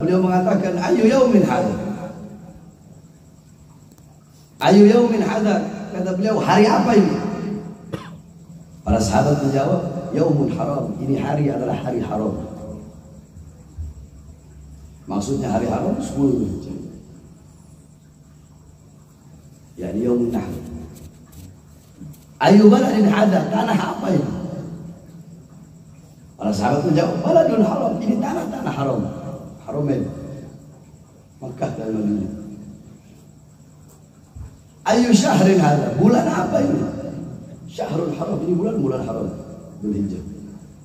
Beliau mengatakan, ayu yaumin hadha. Ayu yaumin hadha. Kata beliau, hari apa ini? Para sahabat menjawab, yaumun haram. Ini hari adalah hari haram. Maksudnya hari haram 10 Dzulhijjah. Yani yaumun nahr. Ayu baladin hadha. Tanah apa ini? Para sahabat menjawab, baladun haram. Ini tanah-tanah haram. Haramain, Makkah dan Madinah. Ayu syahrin hadha. Bulan apa ini? Syahrul haram. Ini bulan haram. Dzulhijjah.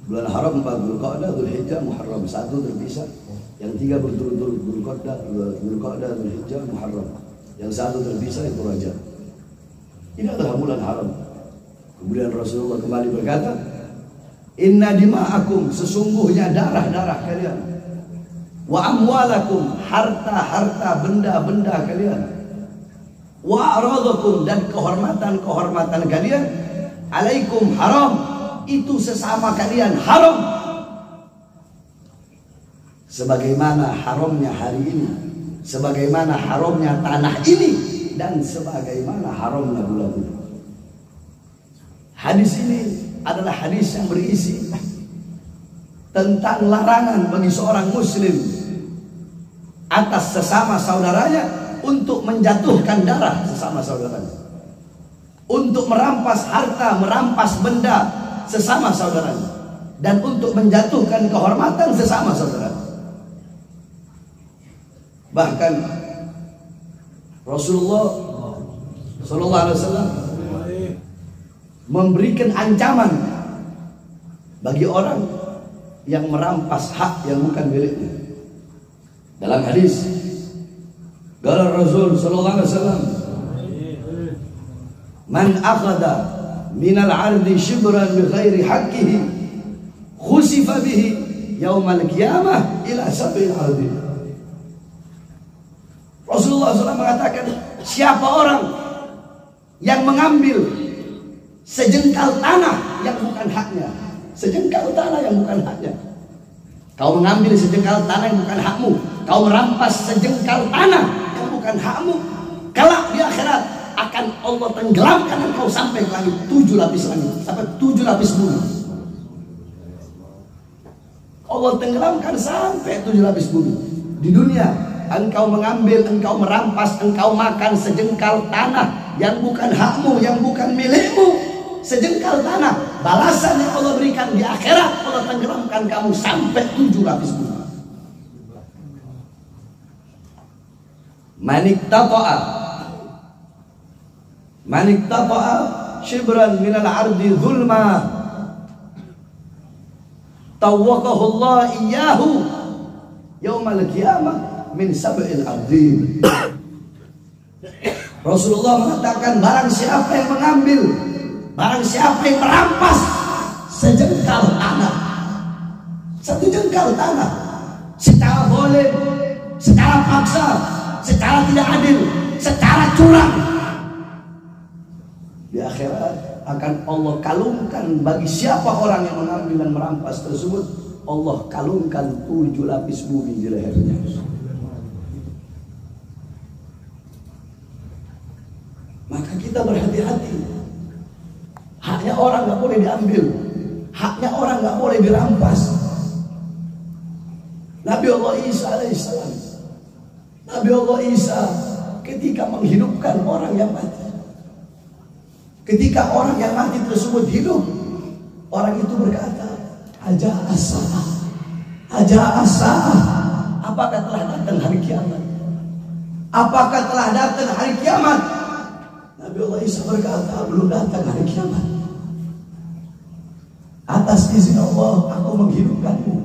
Bulan haram 4 Dzulqa'dah, Dzulhijjah, Muharram. 1 terpisah. Yang 3 berturut-turut, Dzulqa'dah, Dzulhijjah, Muharram. Yang 1 terpisah itu Rajab. Ini adalah bulan haram. Kemudian Rasulullah kembali berkata, inna dima'akum, sesungguhnya darah-darah kalian, wa amwalakum, harta-harta benda-benda kalian, wa aradakum, dan kehormatan-kehormatan kalian, alaikum haram, itu sesama kalian haram. Sebagaimana haramnya hari ini, sebagaimana haramnya tanah ini, dan sebagaimana haramnya bulan ini. Hadis ini adalah hadis yang berisi tentang larangan bagi seorang muslim atas sesama saudaranya untuk menjatuhkan darah sesama saudaranya, untuk merampas harta, merampas benda sesama saudaranya, dan untuk menjatuhkan kehormatan sesama saudaranya. Bahkan Rasulullah Sallallahu Alaihi Wasallam memberikan ancaman bagi orang yang merampas hak yang bukan miliknya. Dalam hadis, qala Rasul sallallahu alaihi wasallam, man akhadha min al-'ardi shibran bi ghairi haqqihi khusifa bihi yaumal qiyamah ila sabil ardi. Rasulullah SAW mengatakan, siapa orang yang mengambil sejengkal tanah yang bukan haknya, sejengkal tanah yang bukan haknya. Kau mengambil sejengkal tanah yang bukan hakmu, kau merampas sejengkal tanah yang bukan hakmu, kelak di akhirat akan Allah tenggelamkan engkau sampai ke langit, 7 lapis langit, sampai 7 lapis bumi. Allah tenggelamkan sampai 7 lapis bumi. Di dunia engkau mengambil, engkau merampas, engkau makan sejengkal tanah yang bukan hakmu, yang bukan milikmu, sejengkal tanah. Balasan yang Allah berikan di akhirat, Allah tenggelamkan kamu sampai 7 lapis bumi. Maniktata'a shibran minal ardi zulma tawwaqahu Allah iyyahu yaumal qiyamah min sab'il ardin. Rasulullah mengatakan, barang siapa yang mengambil, barang siapa yang merampas sejengkal tanah, 1 jengkal tanah, secara boleh, secara paksa, secara tidak adil, secara curang, di akhirat akan Allah kalungkan bagi siapa orang yang mengambil dan merampas tersebut, Allah kalungkan 7 lapis bumi di lehernya. Maka kita berhati-hati. Haknya orang nggak boleh diambil, haknya orang nggak boleh dirampas. Nabi Allah Isa alaihissalam, Nabi Allah Isa ketika menghidupkan orang yang mati, ketika orang yang mati tersebut hidup, orang itu berkata, Aja as-sa'ah, apakah telah datang hari kiamat? Apakah telah datang hari kiamat? Nabi Allah Isa berkata, belum datang hari kiamat. Atas izin Allah aku menghidupkanmu.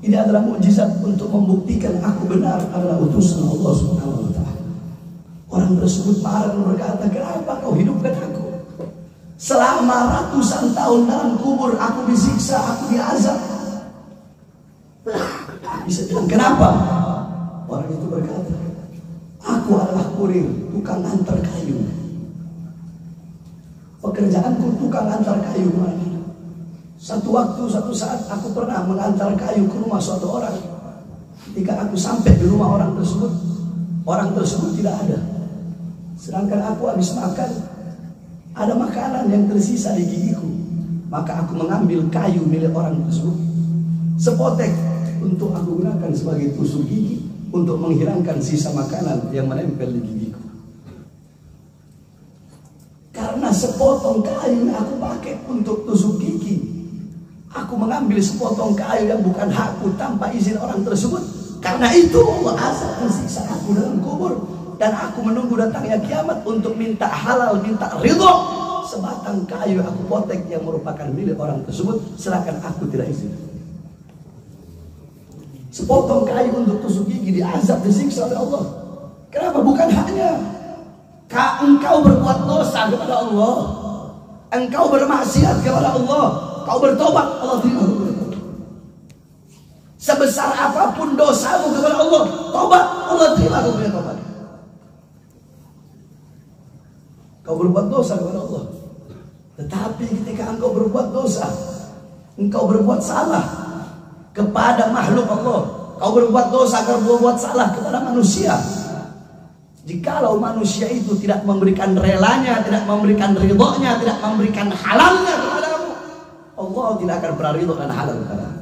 Ini adalah mukjizat untuk membuktikan aku benar adalah utusan Allah Subhanahu wa ta'ala. Orang tersebut marah dan berkata, kenapa kau hidupkan aku? Selama ratusan tahun dalam kubur aku disiksa, aku diazab. Bisa bilang, kenapa? Orang itu berkata, aku adalah kurir, tukang antar kayu. Pekerjaanku tukang antar kayu. Satu waktu, satu saat aku pernah mengantar kayu ke rumah suatu orang. Ketika aku sampai di rumah orang tersebut tidak ada. Sedangkan aku habis makan, ada makanan yang tersisa di gigiku. Maka aku mengambil kayu milik orang tersebut, sepotek, untuk aku gunakan sebagai tusuk gigi, untuk menghilangkan sisa makanan yang menempel di gigiku. Karena sepotong kayu yang aku pakai untuk tusuk gigi, aku mengambil sepotong kayu yang bukan hakku tanpa izin orang tersebut. Karena itu Allah azab mensiksa aku dalam kubur, dan aku menunggu datangnya kiamat untuk minta halal, minta ridho sebatang kayu aku potek yang merupakan milik orang tersebut, sedangkan aku tidak izin. Sepotong kayu untuk tusuk gigi diazab, disiksa oleh Allah. Kenapa? Bukan haknya. Engkau berbuat dosa kepada Allah, engkau bermaksiat kepada Allah, kau bertobat, Allah terima. Sebesar apapun dosamu kepada Allah, tobat, Allah terima kau punya tobat. Kau berbuat dosa kepada Allah. Tetapi ketika engkau berbuat dosa, engkau berbuat salah kepada makhluk Allah, kau berbuat dosa, kau berbuat salah kepada manusia. Jikalau manusia itu tidak memberikan relanya, tidak memberikan ridhonya, tidak memberikan halalnya kepadamu, Allah tidak akan pernah ridho dan halal kepadamu.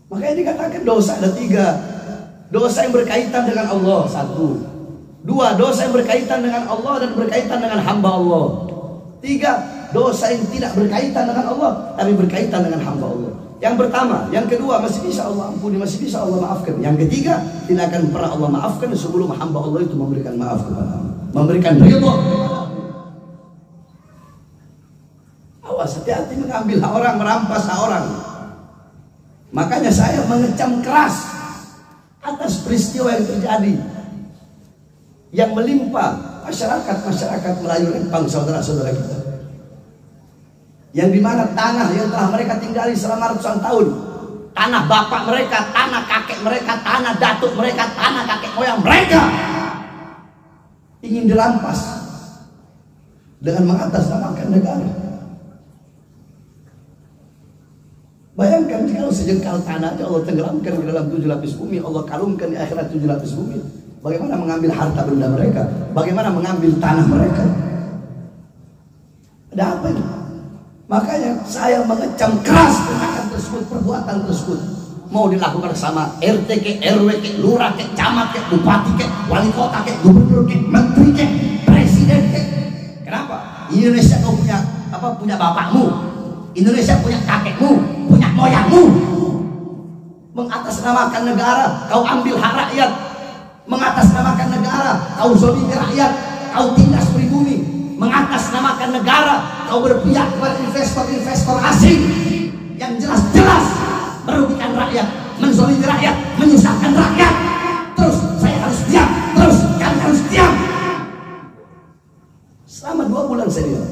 Makanya dikatakan dosa ada 3. Dosa yang berkaitan dengan Allah 1. 2. Dosa yang berkaitan dengan Allah dan berkaitan dengan hamba Allah. 3. Dosa yang tidak berkaitan dengan Allah tapi berkaitan dengan hamba Allah. Yang pertama, yang kedua masih bisa Allah ampuni, masih bisa Allah maafkan. Yang ketiga, tidak akan pernah Allah maafkan sebelum hamba Allah itu memberikan maaf kepada, memberikan ridho. Awas, hati-hati mengambil hak orang, merampas hak orang. Makanya saya mengecam keras atas peristiwa yang terjadi, yang melimpa masyarakat Melayu Rempang, saudara-saudara kita, yang dimana tanah yang telah mereka tinggali selama ratusan tahun, tanah bapak mereka, tanah kakek mereka, tanah datuk mereka, tanah kakek moyang mereka, ingin dirampas dengan mengatasnamakan negara. Bayangkan kalau sejengkal tanah Allah tenggelamkan di dalam 7 lapis bumi, Allah karungkan di akhirat 7 lapis bumi. Bagaimana mengambil harta benda mereka? Bagaimana mengambil tanah mereka? Ada apa ini? Makanya saya mengecam keras tindakan tersebut, perbuatan tersebut. Mau dilakukan sama RT ke, RW ke, lurah ke, camat ke, bupati ke, wali kota ke, gubernur ke, menteri ke, presiden ke. Kenapa? Indonesia kau punya apa? Punya bapakmu. Indonesia punya kakekmu, punya moyangmu. Mengatasnamakan negara, kau ambil hak rakyat. Mengatasnamakan negara, kau zalimi rakyat, kau tindas pribumi. Mengatasnamakan negara, kau berpihak kepada investor-investor asing yang jelas-jelas merugikan rakyat, menzalimi rakyat, menyusahkan rakyat. Terus saya harus diam, terus kami harus diam. Selama 2 bulan saya diam.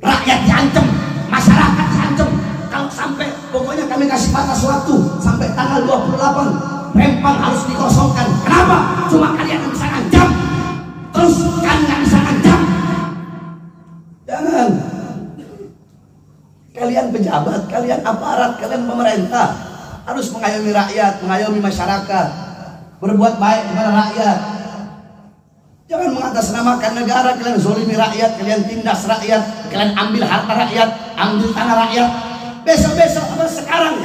Rakyat diancam, masyarakat diancam. Kalau sampai, pokoknya kami kasih batas waktu sampai tanggal 28 Rempang harus dikosongkan. Kenapa? Cuma kalian yang bisa ngancam, terus kami nggak bisa ngancam. Jangan. Kalian pejabat, kalian aparat, kalian pemerintah harus mengayomi rakyat, mengayomi masyarakat, berbuat baik kepada rakyat. Jangan mengatasnamakan negara, kalian zolimi rakyat, kalian tindas rakyat, kalian ambil harta rakyat, ambil tanah rakyat. Besok-besok atau sekarang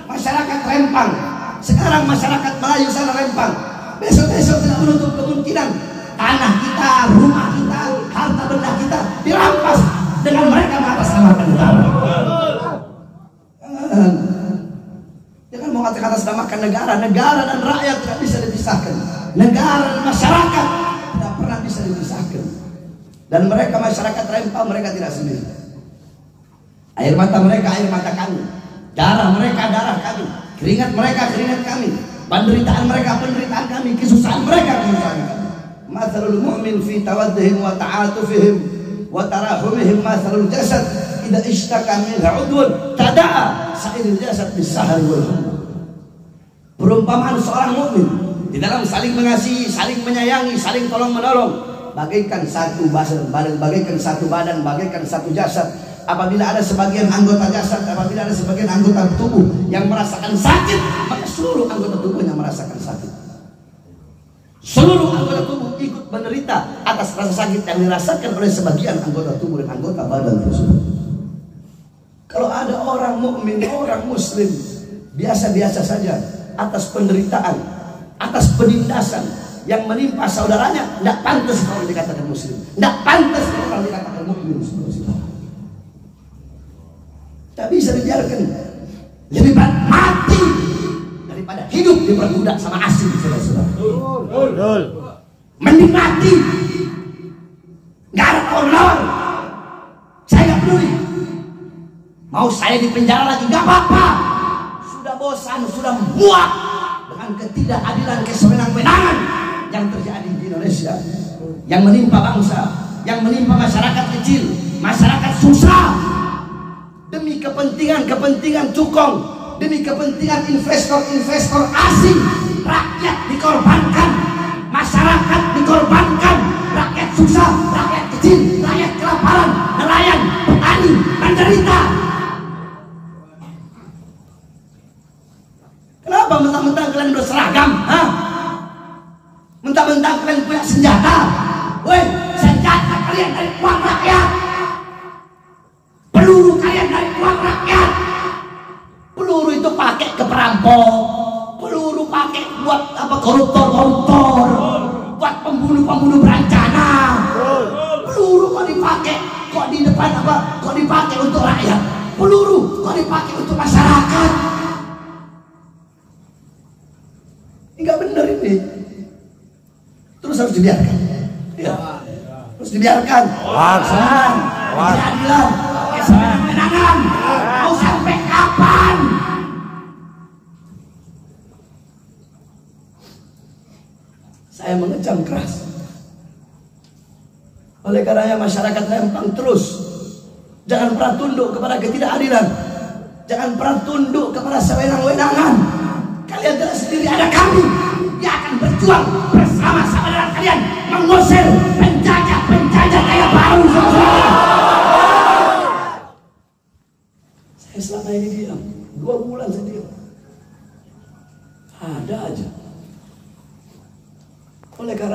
masyarakat Rempang, sekarang masyarakat Melayu sana Rempang, besok-besok tidak menutup kemungkinan tanah kita, rumah kita, harta benda kita dirampas dengan mereka mengatasnamakan negara. Jangan mengatasnamakan negara. Negara dan rakyat tidak bisa dipisahkan. Negara dan masyarakat tidak pernah bisa dipisahkan. Dan mereka masyarakat Rempang, mereka tidak sendiri. Air mata mereka air mata kami, darah mereka darah kami, keringat mereka keringat kami, penderitaan mereka penderitaan kami, kesusahan mereka kesusahan kami. Mathalul mu'min fi tawaddihim wa ta'atufihim wa tarahumihim mathalul jasad idza ishtaka min 'udwun tada'a sa'irul jasad bis-sahri wal humma. Perumpamaan seorang mukmin di dalam saling mengasihi, saling menyayangi, saling tolong menolong, bagaikan satu badan, bagaikan satu badan, bagaikan satu jasad. Apabila ada sebagian anggota jasad, apabila ada sebagian anggota tubuh yang merasakan sakit, maka seluruh anggota tubuhnya merasakan sakit. Seluruh anggota tubuh ikut menderita atas rasa sakit yang dirasakan oleh sebagian anggota tubuh dan anggota badan tersebut. Kalau ada orang mukmin, orang muslim biasa-biasa saja atas penderitaan, atas penindasan yang menimpa saudaranya, tidak pantas kalau dikatakan muslim, tidak pantas kalau dikatakan mukmin. Tak bisa dibiarkan. Lebih baik mati daripada hidup diperbudak sama asing, saudara-saudara. Mending mati. Gak ada tawar-tawar. Saya gak peduli. Mau saya di penjara lagi gak apa-apa. Sudah bosan, sudah muak dengan ketidakadilan, kesewenang-wenangan yang terjadi di Indonesia, yang menimpa bangsa, yang menimpa masyarakat kecil, masyarakat susah. Demi kepentingan cukong, demi kepentingan investor asing, rakyat dikorbankan, masyarakat dikorbankan, rakyat susah, rakyat kecil, rakyat kelaparan, nelayan, petani menderita. Kenapa mentang-mentang kalian berseragam? Mentang-mentang kalian punya senjata? Woi, senjata kalian dari uang rakyat. Peluru kalian dari uang rakyat. Peluru itu pakai ke perampok, peluru pakai buat apa, koruptor, buat pembunuh berencana. Peluru kok dipakai, kok di depan apa, kok dipakai untuk rakyat. Peluru kok dipakai untuk masyarakat. Enggak benar ini. Terus harus dibiarkan. Ya. Terus dibiarkan. Keadilan. Kesenangan. Mau sampai kapan? Saya mengecam keras. Oleh karenanya masyarakat lempang terus. Jangan pernah tunduk kepada ketidakadilan. Jangan pernah tunduk kepada sewenang-wenangan. Kalian tidak sendiri, ada kami yang akan berjuang bersama-sama dengan kalian mengusir penjajah kayak baru. Saya selama ini diam 2 bulan saya diam. Ada aja. Oleh karena